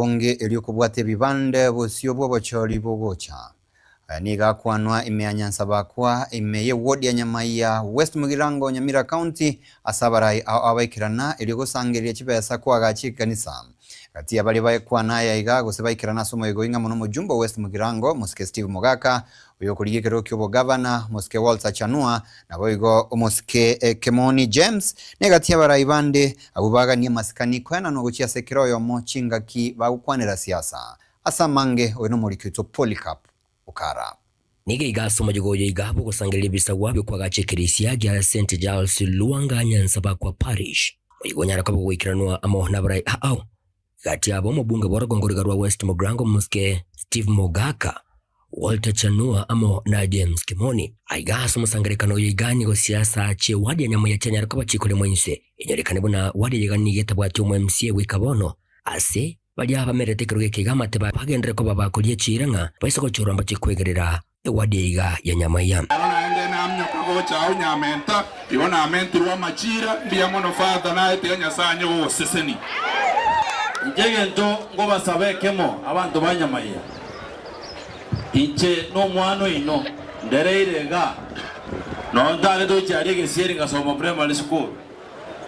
Bonge eliokubwate bibande bosio bwobochori bogocha niga kwanwa imeanyansa bakwa imeye ward ya Nyamaiya West Mugirango Nyamira County asabarai abaikirana eliogosangeria chibesa kwagachi kanisa kati abali baikwana yaiga gosebaikirana somo igoinga muno mujumbo West Mugirango Muske Steve Mogaka uyo kuligekero kyobo governor Muske Walter Chanua na boigo Muske Kemoni James negati abarai bande abubaga ni maskani kwana no guchia sekero yo mochinga ki bagukwanira siasa asamange oino mulikito Polycarp Ukara niga igasomo jigoye igabo gusangeria bisagwa byo kwagachekerisia gya St Giles Luanga Nyanza bakwa parish oyigonyara ko bwikiranwa amohna barai ao gati abo mubunge borogongoriga rwa West Mugirango Muske Steve Mogaka Walter Chanua amo na James Kimoni aigaso musangerekano yigani go siasa che wadi ya Nyamaiya Chanyara ko bachikole mwense inyerekane bona wadi yigani getabwati mu MCA wikabono ase bali abameretekero gekigama teba bagendere ko babakolie chiranga baisoko choramba chikwegerera ewadi yiga ya Nyamaiya ende namnya ko chao nyamenta ibona amenturwa machira ndiya mono father na ete nyasanyo seseni njegento ngo basabekemo abantu ba Nyamaiya inche no mwano ino ndereirega no ndale do chari gesiri ngasoma primary school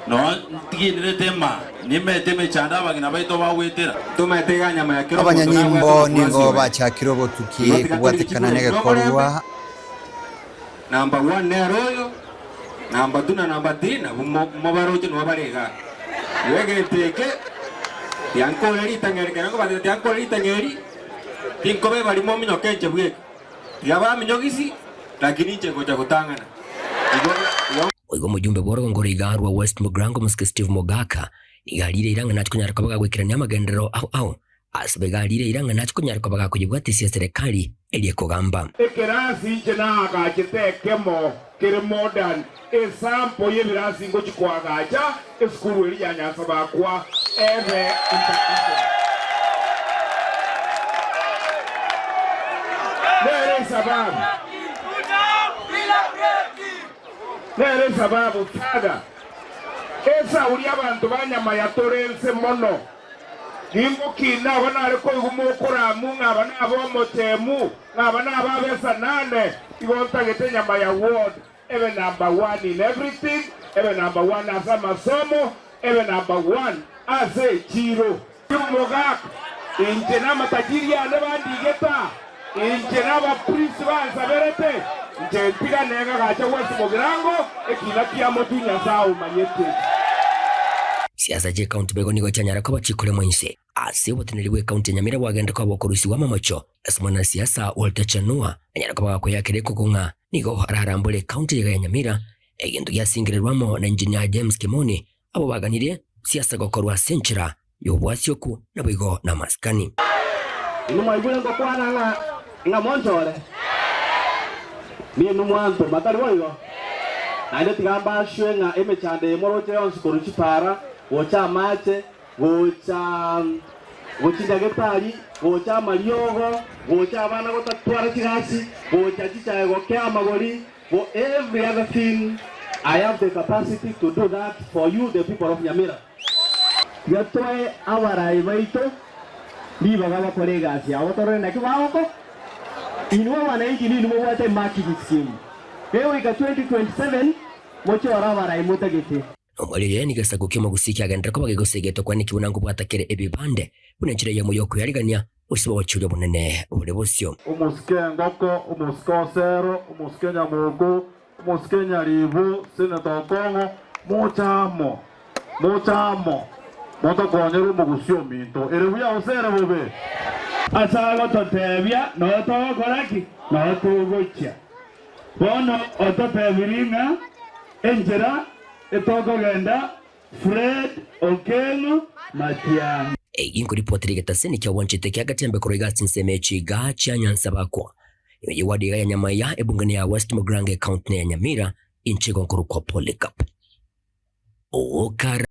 no tigire tema nimeteme chanda bagina baito bawetera tumetega Nyamaiya kiro abanyanyimbo ningo bachakiro botuki kubwatikana nege korwa number 1 neroyo number 2 na number 3 na mobaroje no barega wege teke yanko leri tangereka ngo bade yanko leri tangeri tinko be bali mo minyo kenche bwe yaba minyogisi lakini nche gocha kutangana oigo mujumbe borogongoriga rwa West Mugirango Muske Steve Mogaka igalire iranga natikunyara kabaga gwikirania magendero au asibegalire iranga natikunyara kabaga kujibwatisia serikali eliekogamba ekerasi nche na agachitekemo kere modern example yebirasi ngo chikwagacha eskuru eli ya Nyanza bakwa eve international Nere sababu kada esa uri abantu ba Nyamaiya torense mono ningo kina banare ko igumukura mu ngabana abo motemu ngabana ababesa nane igonta gete Nyamaiya ward even number 1 in everything even number 1 as amasomo even number 1 as a chiro Mogaka injena matajiri ya nebandigeta injena ba prince bansaberete njempira nega gacha West Mugirango ekina kia motunya zao manyete siasa je county bego nigo Chanyara ko bachikole mwense ase boteneliwe county Nyamira wagenda ko bokorusi wa mamacho asmana siasa Walter Chanua Nyara ko bako yakireko kunga nigo ararambule county ya Nyamira egendo yasingirirwamo na engineer James Kimoni abo baganire siasa gokorwa senchira yobwasyoku na bigo na maskani inuma ibule ngo kwana nga monjore ni numwanto matari woyo ande tigamba shwenga emechande moroje onsi koruchi para gocha mache gocha getari gocha mariogo gocha abana gotatwara kirasi gocha chichaye gokea magori for every other thing. I have the capacity to do that for you, the people of Nyamira. Yatoe awarai baito ni bagaba kolega sia otore na kiwako inua wananchi ni numo wate marketing scheme leo ika 2027 mocho awarai mutagete omwali yeni gasago kimo gusiki agendera ko bagegosegeto kwani kibunango bwatakere ebibande bunenchire ya muyoko yarigania usiba wachuri bunene ubule bosyo umuske ngoko umuske osero umuske nyamugo umuske nyaribu senator Kongo mochamo moto konyero mugusyo minto erebuya osere bobe asago totebia no to koraki no to gocha bono ototebiringa enjera etoko genda Fred Okengo Matia inko ripoti rigetaseni kya wanchite kya gatembe koroiga sinsemechi gacha Nyanza bakwa yewadi ya Nyamaiya ebungane ya West Mugirango county ya Nyamira inchigo nkuru kwa Polycarp Ukara